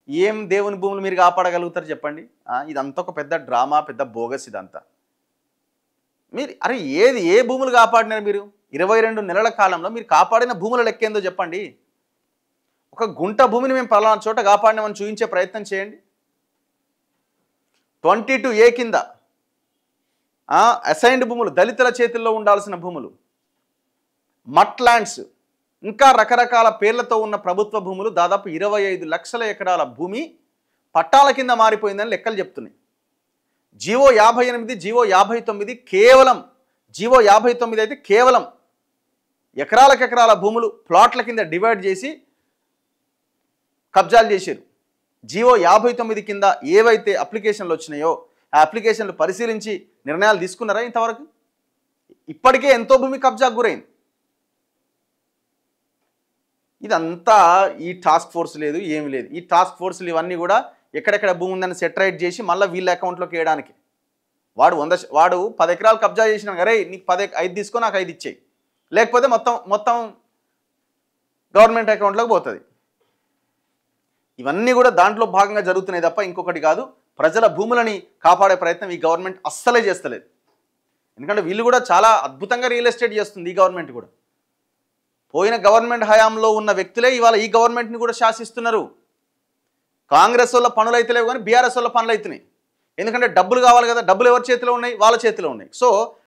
ఏం దేవుని భూములు మీరు కాపాడగలుగుతారు చెప్పండి? ఇదంతా ఒక పెద్ద డ్రామా, పెద్ద బోగస్ ఇదంతా. మీరు అరే ఏ భూములు కాపాడినారు మీరు? 22 నెలల కాలంలో మీరు కాపాడిన భూముల లెక్కేందో చెప్పండి. ఒక గుంట భూమిని మేము పలానా చోట కాపాడినామని చూపించే ప్రయత్నం చేయండి. 22A కింద అసైన్డ్ భూములు, దళితుల చేతుల్లో ఉండాల్సిన భూములు, మట్ ల్యాండ్స్, ఇంకా రకరకాల పేర్లతో ఉన్న ప్రభుత్వ భూములు, దాదాపు 25 లక్షల ఎకరాల భూమి పట్టాల కింద మారిపోయిందని లెక్కలు చెప్తున్నాయి. జీవో 58, జీవో 59 కేవలం, జీవో 59 అయితే కేవలం ఎకరాల భూములు ప్లాట్ల కింద డివైడ్ చేసి కబ్జాలు చేశారు. జీవో 59 కింద ఏవైతే అప్లికేషన్లు వచ్చినాయో ఆ అప్లికేషన్లు పరిశీలించి నిర్ణయాలు తీసుకున్నారా ఇంతవరకు? ఇప్పటికే ఎంతో భూమి కబ్జాకు గురైంది. ఇదంతా ఈ టాస్క్ ఫోర్స్ లేదు, ఏమి లేదు. ఈ టాస్క్ ఫోర్స్లు ఇవన్నీ కూడా ఎక్కడెక్కడ భూమి ఉందని సెటరైట్ చేసి మళ్ళీ వీళ్ళ అకౌంట్లోకి వేయడానికి. వాడు 10 ఎకరాలు కబ్జా చేసిన, అరే నీకు 5 తీసుకో, నాకు 5 ఇచ్చేయి, లేకపోతే మొత్తం గవర్నమెంట్ అకౌంట్లోకి పోతుంది. ఇవన్నీ కూడా దాంట్లో భాగంగా జరుగుతున్నాయి తప్ప ఇంకొకటి కాదు. ప్రజల భూములని కాపాడే ప్రయత్నం ఈ గవర్నమెంట్ అస్సలే చేస్తలేదు. ఎందుకంటే వీళ్ళు కూడా చాలా అద్భుతంగా రియల్ ఎస్టేట్ చేస్తుంది ఈ గవర్నమెంట్ కూడా. పోయిన గవర్నమెంట్ హయాంలో ఉన్న వ్యక్తులే ఇవాళ ఈ గవర్నమెంట్ని కూడా శాసిస్తున్నారు. కాంగ్రెస్ వాళ్ళ పనులు అయితే లేవు కానీ బీఆర్ఎస్ వాళ్ళ పనులు అవుతున్నాయి. ఎందుకంటే డబ్బులు కావాలి కదా, డబ్బులు ఎవరి చేతిలో ఉన్నాయి? వాళ్ళ చేతిలో ఉన్నాయి. సో